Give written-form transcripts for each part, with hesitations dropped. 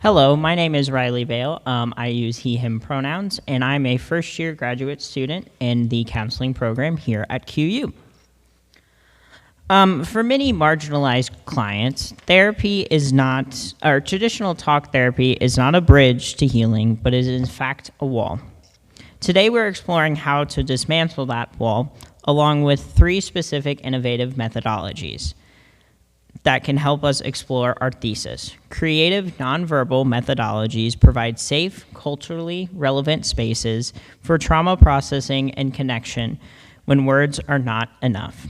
Hello, my name is Riley Bale. I use he, him pronouns, and I'm a first-year graduate student in the counseling program here at QU. For many marginalized clients, traditional talk therapy is not a bridge to healing, but is in fact a wall. Today we're exploring how to dismantle that wall, along with 3 specific innovative methodologies that can help us explore our thesis. Creative nonverbal methodologies provide safe, culturally relevant spaces for trauma processing and connection when words are not enough.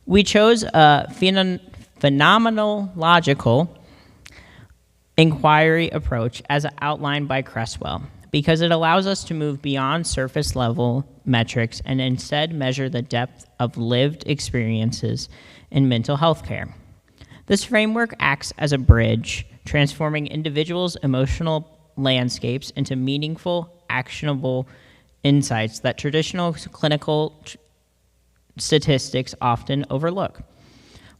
We chose a phenomenological inquiry approach as outlined by Cresswell, because it allows us to move beyond surface level metrics and instead measure the depth of lived experiences in mental health care. This framework acts as a bridge, transforming individuals' emotional landscapes into meaningful, actionable insights that traditional clinical statistics often overlook,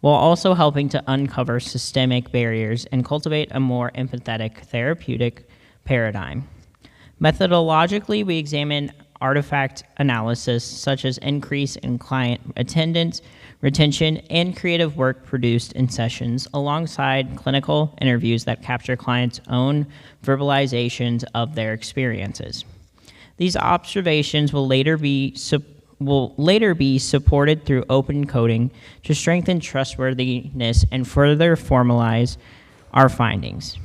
while also helping to uncover systemic barriers and cultivate a more empathetic therapeutic paradigm. Methodologically, we examine artifact analysis, such as increase in client attendance, retention, and creative work produced in sessions, alongside clinical interviews that capture clients' own verbalizations of their experiences. These observations will later be supported through open coding to strengthen trustworthiness and further formalize our findings.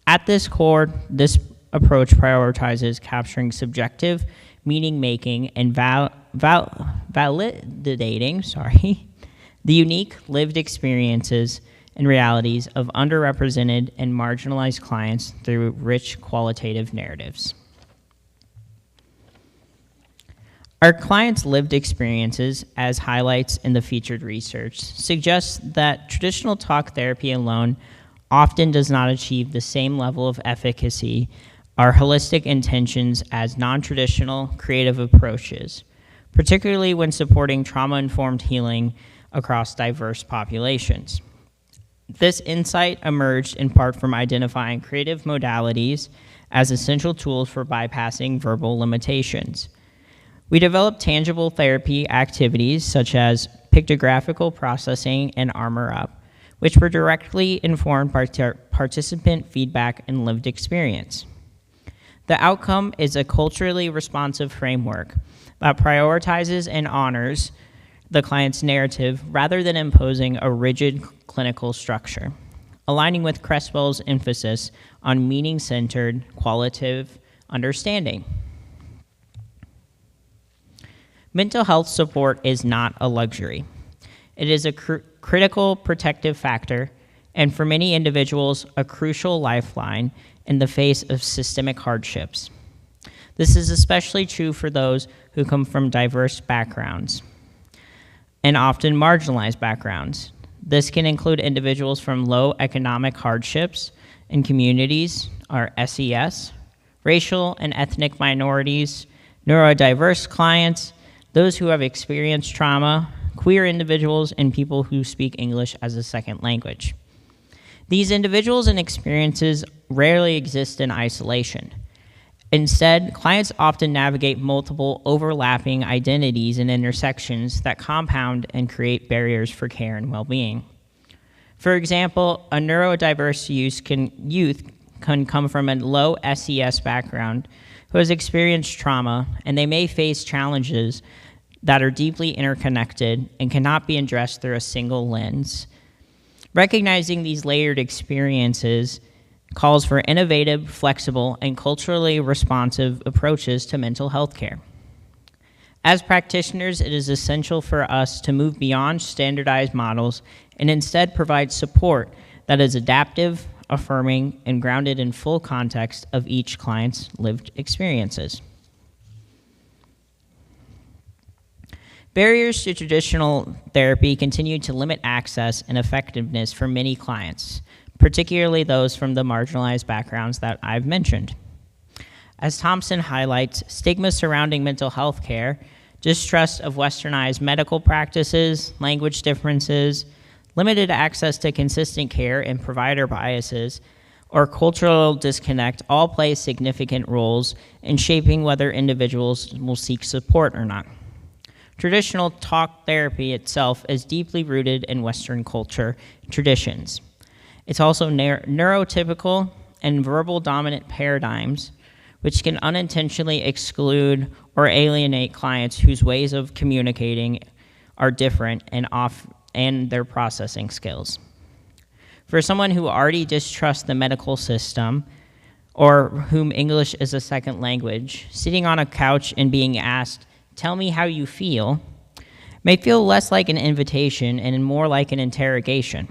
At this core, this approach prioritizes capturing subjective meaning-making and validating the unique lived experiences and realities of underrepresented and marginalized clients through rich qualitative narratives. Our clients' lived experiences, as highlights in the featured research, suggests that traditional talk therapy alone often does not achieve the same level of efficacy or holistic intentions as non-traditional creative approaches, particularly when supporting trauma-informed healing across diverse populations. This insight emerged in part from identifying creative modalities as essential tools for bypassing verbal limitations. We developed tangible therapy activities such as pictographical processing and Armor Up, which were directly informed by participant feedback and lived experience. The outcome is a culturally responsive framework that prioritizes and honors the client's narrative rather than imposing a rigid clinical structure, aligning with Cresswell's emphasis on meaning-centered qualitative understanding. Mental health support is not a luxury. It is a critical protective factor, and for many individuals, a crucial lifeline in the face of systemic hardships. This is especially true for those who come from diverse backgrounds and often marginalized backgrounds. This can include individuals from low economic hardships in communities, or SES, racial and ethnic minorities, neurodiverse clients, those who have experienced trauma, queer individuals, and people who speak English as a second language. These individuals and experiences rarely exist in isolation. Instead, clients often navigate multiple overlapping identities and intersections that compound and create barriers for care and well-being. For example, a neurodiverse youth can come from a low SES background who has experienced trauma, and they may face challenges that are deeply interconnected and cannot be addressed through a single lens. Recognizing these layered experiences calls for innovative, flexible, and culturally responsive approaches to mental health care. As practitioners, it is essential for us to move beyond standardized models and instead provide support that is adaptive, affirming, and grounded in full context of each client's lived experiences. Barriers to traditional therapy continue to limit access and effectiveness for many clients, particularly those from the marginalized backgrounds that I've mentioned. As Thompson highlights, stigma surrounding mental health care, distrust of westernized medical practices, language differences, Limited access to consistent care and provider biases or cultural disconnect all play significant roles in shaping whether individuals will seek support or not. Traditional talk therapy itself is deeply rooted in Western culture traditions. It's also neurotypical and verbal dominant paradigms, which can unintentionally exclude or alienate clients whose ways of communicating are different and their processing skills. For someone who already distrusts the medical system or whom English is a second language, sitting on a couch and being asked, "Tell me how you feel," may feel less like an invitation and more like an interrogation.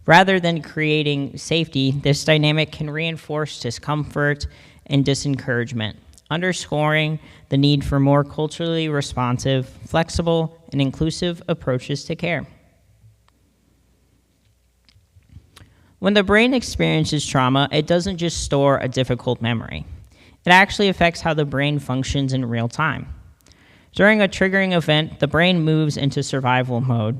Rather than creating safety, this dynamic can reinforce discomfort and disencouragement, underscoring the need for more culturally responsive, flexible, and inclusive approaches to care. When the brain experiences trauma, it doesn't just store a difficult memory. It actually affects how the brain functions in real time. During a triggering event, the brain moves into survival mode,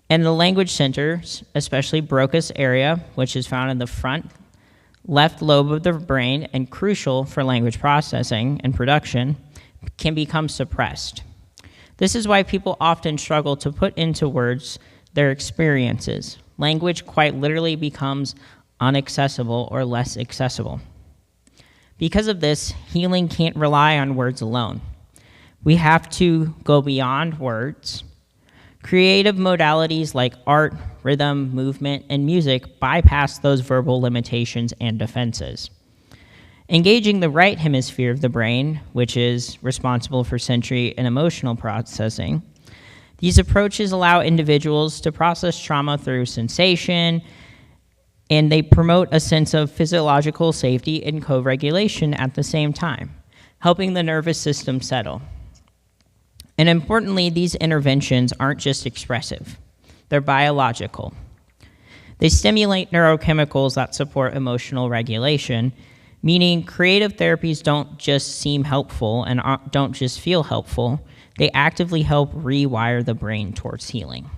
and the language centers, especially Broca's area, which is found in the front left lobe of the brain and crucial for language processing and production, can become suppressed. This is why people often struggle to put into words their experiences. Language quite literally becomes inaccessible or less accessible. Because of this, healing can't rely on words alone. We have to go beyond words. Creative modalities like art, rhythm, movement, and music bypass those verbal limitations and defenses. Engaging the right hemisphere of the brain, which is responsible for sensory and emotional processing, these approaches allow individuals to process trauma through sensation, and they promote a sense of physiological safety and co-regulation at the same time, helping the nervous system settle. And importantly, these interventions aren't just expressive, they're biological. They stimulate neurochemicals that support emotional regulation, meaning creative therapies don't just seem helpful and don't just feel helpful, they actively help rewire the brain towards healing.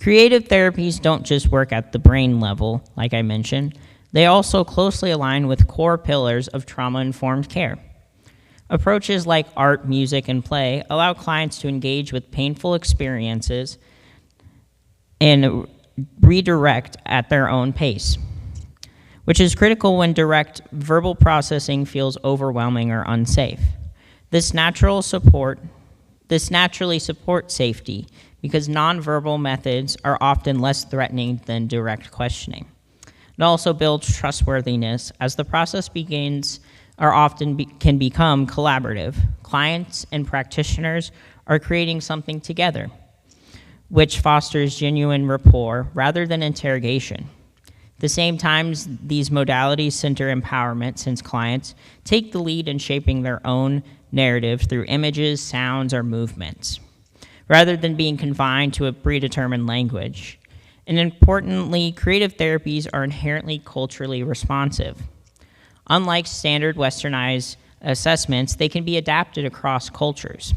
Creative therapies don't just work at the brain level, like I mentioned, they also closely align with core pillars of trauma-informed care. Approaches like art, music, and play allow clients to engage with painful experiences and redirect at their own pace, which is critical when direct verbal processing feels overwhelming or unsafe. This naturally supports safety because nonverbal methods are often less threatening than direct questioning. It also builds trustworthiness as the process can become collaborative. Clients and practitioners are creating something together, which fosters genuine rapport rather than interrogation. At the same time, these modalities center empowerment since clients take the lead in shaping their own narrative through images, sounds, or movements, rather than being confined to a predetermined language. And importantly, creative therapies are inherently culturally responsive. Unlike standard westernized assessments, they can be adapted across cultures,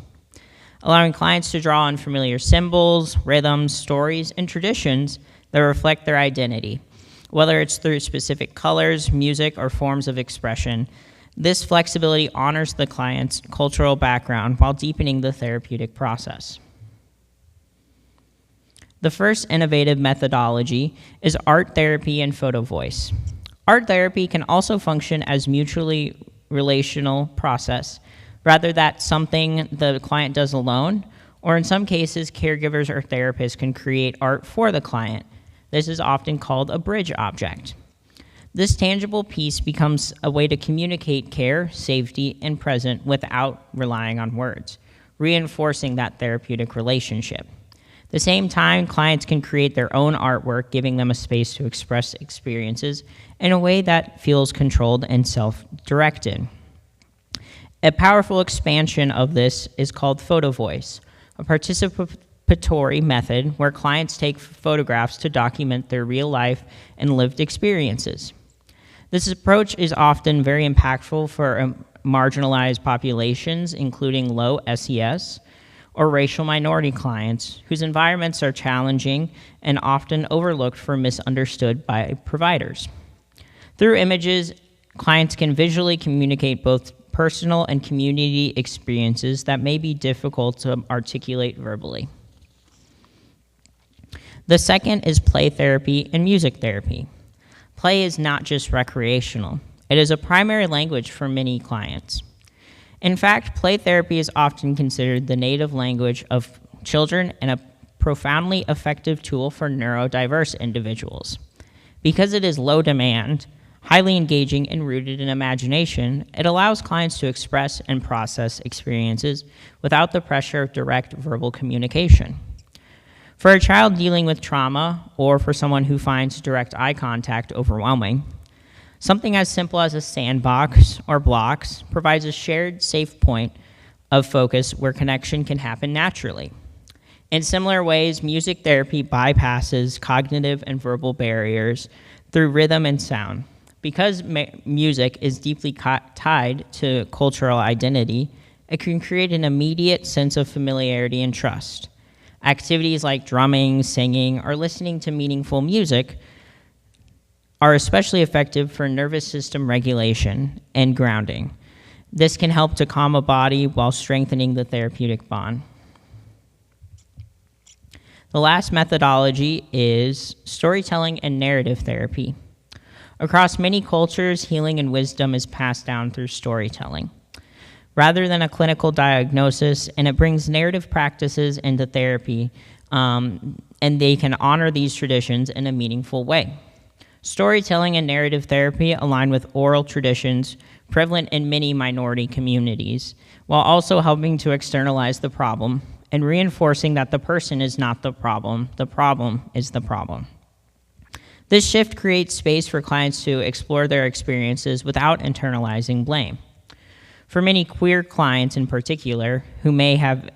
allowing clients to draw on familiar symbols, rhythms, stories, and traditions that reflect their identity. Whether it's through specific colors, music, or forms of expression, this flexibility honors the client's cultural background while deepening the therapeutic process. The first innovative methodology is art therapy and photo voice. Art therapy can also function as mutually relational process, rather that's something the client does alone, or in some cases, caregivers or therapists can create art for the client. This is often called a bridge object. This tangible piece becomes a way to communicate care, safety, and presence without relying on words, reinforcing that therapeutic relationship. At the same time, clients can create their own artwork, giving them a space to express experiences in a way that feels controlled and self-directed. A powerful expansion of this is called photo voice, a participatory method where clients take photographs to document their real life and lived experiences. This approach is often very impactful for marginalized populations, including low SES, or racial minority clients whose environments are challenging and often overlooked for misunderstood by providers. Through images, clients can visually communicate both personal and community experiences that may be difficult to articulate verbally. The second is play therapy and music therapy. Play is not just recreational. It is a primary language for many clients. In fact, play therapy is often considered the native language of children and a profoundly effective tool for neurodiverse individuals. Because it is low demand, highly engaging, and rooted in imagination, it allows clients to express and process experiences without the pressure of direct verbal communication. For a child dealing with trauma, or for someone who finds direct eye contact overwhelming, something as simple as a sandbox or blocks provides a shared, safe point of focus where connection can happen naturally. In similar ways, music therapy bypasses cognitive and verbal barriers through rhythm and sound. Because music is deeply tied to cultural identity, it can create an immediate sense of familiarity and trust. Activities like drumming, singing, or listening to meaningful music are especially effective for nervous system regulation and grounding. This can help to calm a body while strengthening the therapeutic bond. The last methodology is storytelling and narrative therapy. Across many cultures, healing and wisdom is passed down through storytelling, rather than a clinical diagnosis, and it brings narrative practices into therapy, and they can honor these traditions in a meaningful way. Storytelling and narrative therapy align with oral traditions prevalent in many minority communities, while also helping to externalize the problem and reinforcing that the person is not the problem is the problem. This shift creates space for clients to explore their experiences without internalizing blame. For many queer clients in particular, who may have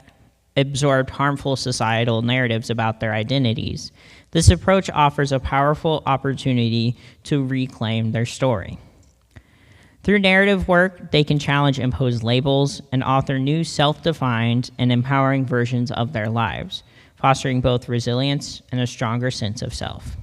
absorbed harmful societal narratives about their identities, this approach offers a powerful opportunity to reclaim their story. Through narrative work, they can challenge imposed labels and author new self-defined and empowering versions of their lives, fostering both resilience and a stronger sense of self.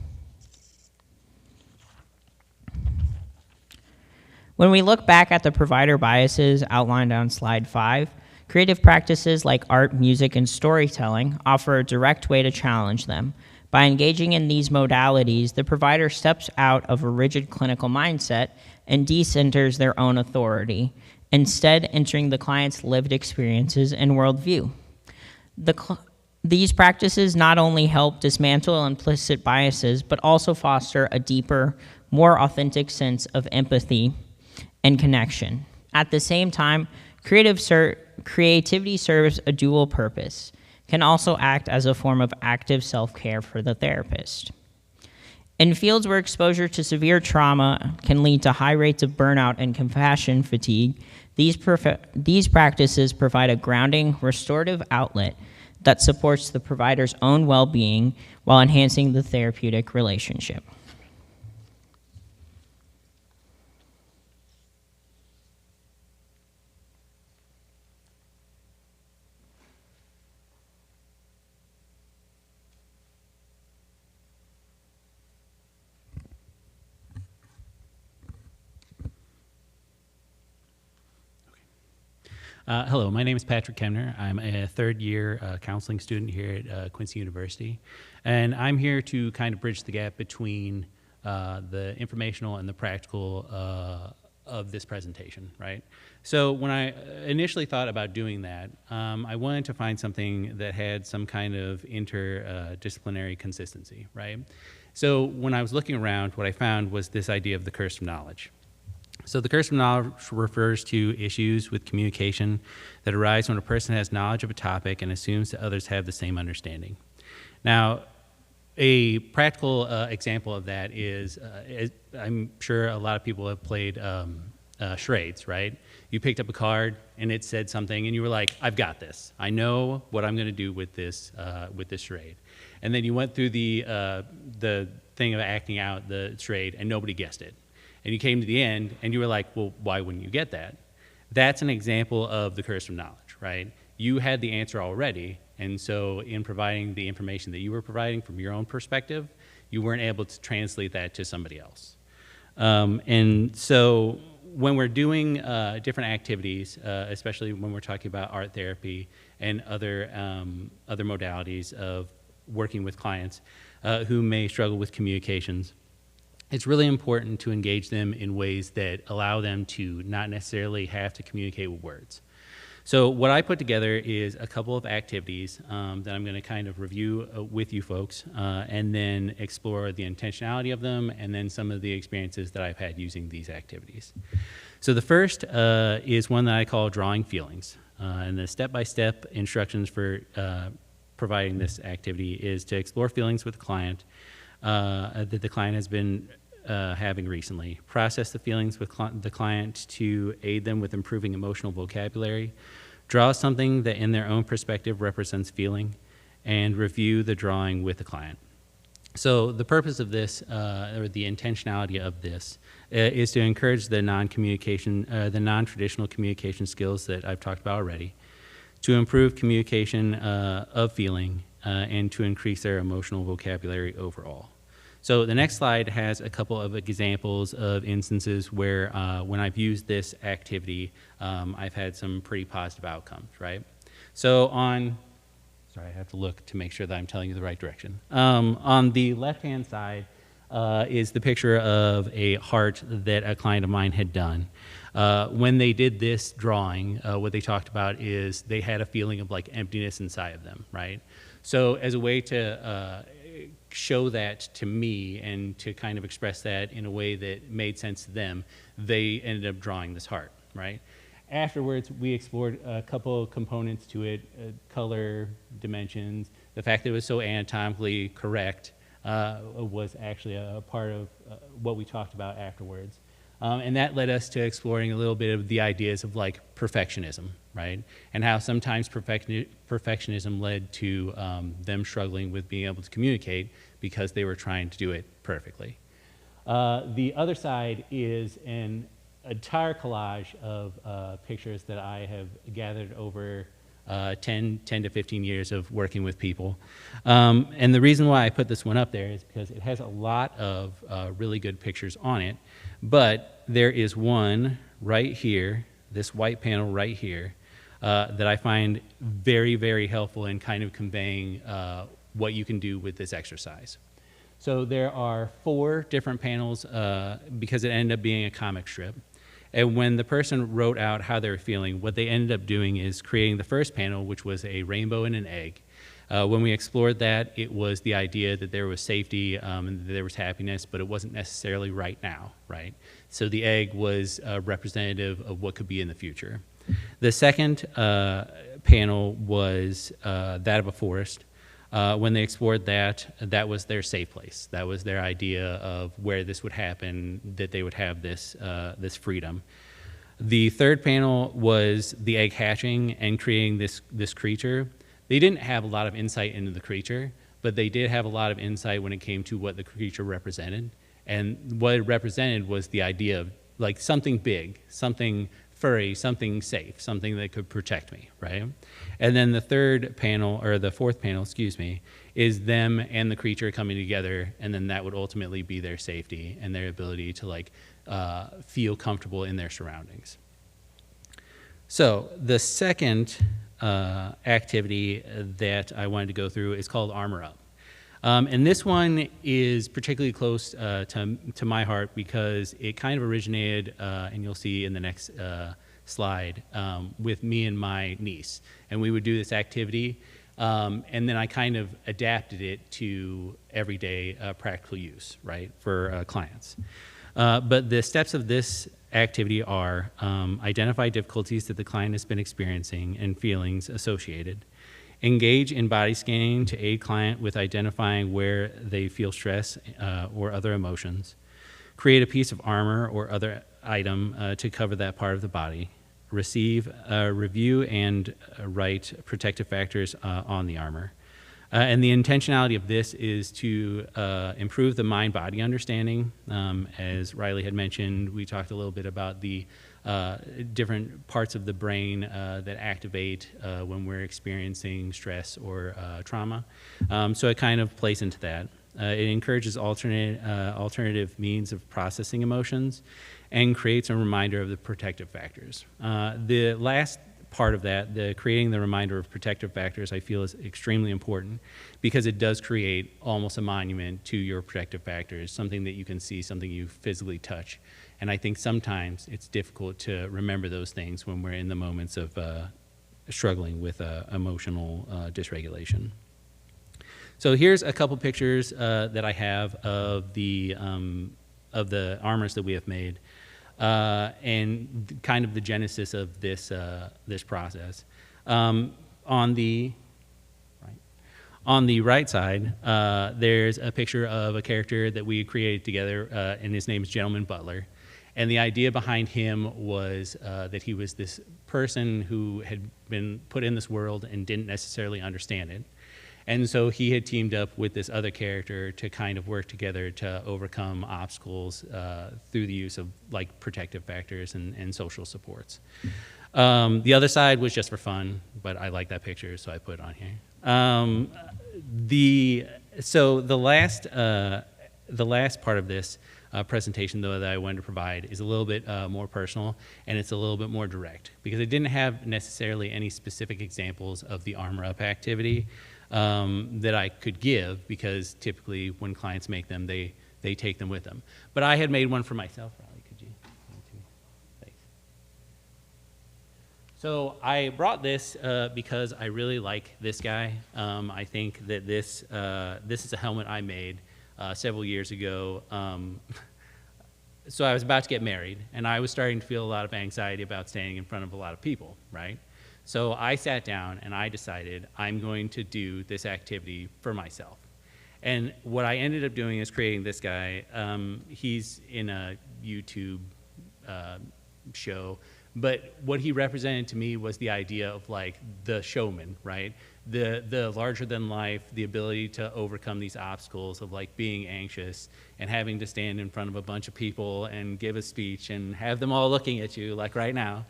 When we look back at the provider biases outlined on slide 5, creative practices like art, music, and storytelling offer a direct way to challenge them. By engaging in these modalities, the provider steps out of a rigid clinical mindset and decenters their own authority, instead entering the client's lived experiences and worldview. These practices not only help dismantle implicit biases, but also foster a deeper, more authentic sense of empathy and connection. At the same time, creativity serves a dual purpose, can also act as a form of active self-care for the therapist. In fields where exposure to severe trauma can lead to high rates of burnout and compassion fatigue, these practices provide a grounding, restorative outlet that supports the provider's own well-being while enhancing the therapeutic relationship. Hello, my name is Patrick Kemmner. I'm a third-year counseling student here at Quincy University, and I'm here to kind of bridge the gap between the informational and the practical of this presentation, right? So when I initially thought about doing that, I wanted to find something that had some kind of interdisciplinary consistency, right? So when I was looking around, what I found was this idea of the curse of knowledge. So the curse of knowledge refers to issues with communication that arise when a person has knowledge of a topic and assumes that others have the same understanding. Now, a practical example of that is, I'm sure a lot of people have played charades, right? You picked up a card and it said something and you were like, I've got this. I know what I'm going to do with this charade. And then you went through the thing of acting out the charade and nobody guessed it. And you came to the end and you were like, well, why wouldn't you get that? That's an example of the curse of knowledge, right? you had the answer already, and so in providing the information that you were providing from your own perspective, you weren't able to translate that to somebody else. And so when we're doing different activities, especially when we're talking about art therapy and other modalities of working with clients who may struggle with communications, it's really important to engage them in ways that allow them to not necessarily have to communicate with words. So what I put together is a couple of activities that I'm going to kind of review with you folks and then explore the intentionality of them and then some of the experiences that I've had using these activities. So the first is one that I call drawing feelings. And the step-by-step instructions for providing this activity is to explore feelings with the client that the client has been having recently, process the feelings with the client to aid them with improving emotional vocabulary, draw something that in their own perspective represents feeling, and review the drawing with the client. So the purpose of this, or the intentionality of this, is to encourage the non-traditional communication skills that I've talked about already, to improve communication of feeling, and to increase their emotional vocabulary overall. So the next slide has a couple of examples of instances where when I've used this activity, I've had some pretty positive outcomes, right? So sorry, I have to look to make sure that I'm telling you the right direction. On the left-hand side is the picture of a heart that a client of mine had done. When they did this drawing, what they talked about is they had a feeling of like emptiness inside of them, right? So as a way to show that to me and to kind of express that in a way that made sense to them, they ended up drawing this heart, right? Afterwards, we explored a couple of components to it, color, dimensions. The fact that it was so anatomically correct was actually a part of what we talked about afterwards. And that led us to exploring a little bit of the ideas of like perfectionism, right? And how sometimes perfectionism led to them struggling with being able to communicate because they were trying to do it perfectly. The other side is an entire collage of pictures that I have gathered over 10 to 15 years of working with people. And the reason why I put this one up there is because it has a lot of really good pictures on it, but there is one right here, this white panel right here, that I find very, very helpful in kind of conveying what you can do with this exercise. So there are 4 different panels because it ended up being a comic strip. And when the person wrote out how they were feeling, what they ended up doing is creating the first panel, which was a rainbow and an egg. When we explored that, it was the idea that there was safety and that there was happiness, but it wasn't necessarily right now, right? So the egg was representative of what could be in the future. The second panel was that of a forest. When they explored that, that was their safe place. That was their idea of where this would happen, that they would have this, this freedom. The third panel was the egg hatching and creating this creature. They didn't have a lot of insight into the creature, but they did have a lot of insight when it came to what the creature represented. And what it represented was the idea of like something big, something furry, something safe, something that could protect me, right? And then the third panel, or the fourth panel, excuse me, is them and the creature coming together, and then that would ultimately be their safety and their ability to like feel comfortable in their surroundings. So the second activity that I wanted to go through is called Armor Up. And this one is particularly close to my heart because it kind of originated, and you'll see in the next slide, with me and my niece. And we would do this activity, and then I kind of adapted it to everyday practical use, right, for clients. But the steps of this activity are identify difficulties that the client has been experiencing and feelings associated. Engage in body scanning to aid client with identifying where they feel stress or other emotions. Create a piece of armor or other item to cover that part of the body. Receive, review, and write protective factors on the armor. And the intentionality of this is to improve the mind-body understanding. As Riley had mentioned, we talked a little bit about the different parts of the brain that activate when we're experiencing stress or trauma. So it kind of plays into that. It encourages alternative means of processing emotions and creates a reminder of the protective factors. The last part of that, the creating the reminder of protective factors, I feel is extremely important because it does create almost a monument to your protective factors, something that you can see, something you physically touch. And I think sometimes it's difficult to remember those things when we're in the moments of struggling with emotional dysregulation. So here's a couple pictures that I have of the armors that we have made. And kind of the genesis of this this process. On the right side, there's a picture of a character that we created together, and his name is Gentleman Butler. And the idea behind him was that he was this person who had been put in this world and didn't necessarily understand it. And so he had teamed up with this other character to kind of work together to overcome obstacles through the use of like protective factors and social supports. The other side was just for fun, but I like that picture, so I put it on here. So the last part of this presentation, though, that I wanted to provide is a little bit more personal, and it's a little bit more direct, because I didn't have necessarily any specific examples of the Armor Up activity that I could give, because typically when clients make them, they take them with them. But I had made one for myself. Riley, could you? Thanks. So I brought this because I really like this guy. I think that this is a helmet I made several years ago. So I was about to get married, and I was starting to feel a lot of anxiety about standing in front of a lot of people, right? So I sat down and I decided I'm going to do this activity for myself. And what I ended up doing is creating this guy. He's in a YouTube show, but what he represented to me was the idea of like the showman, right? The larger than life, the ability to overcome these obstacles of like being anxious and having to stand in front of a bunch of people and give a speech and have them all looking at you like right now.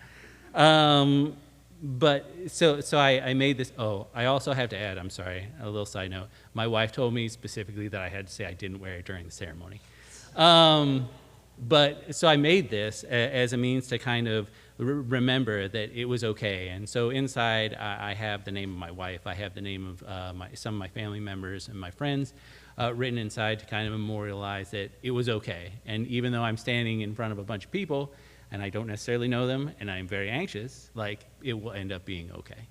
But so I made this. Oh, I also have to add, I'm sorry, a little side note. My wife told me specifically that I had to say I didn't wear it during the ceremony. But so I made this as a means to kind of remember that it was okay. And so inside I have the name of my wife. I have the name of some of my family members and my friends written inside to kind of memorialize that it was okay. And even though I'm standing in front of a bunch of people, and I don't necessarily know them, and I'm very anxious, like, it will end up being okay.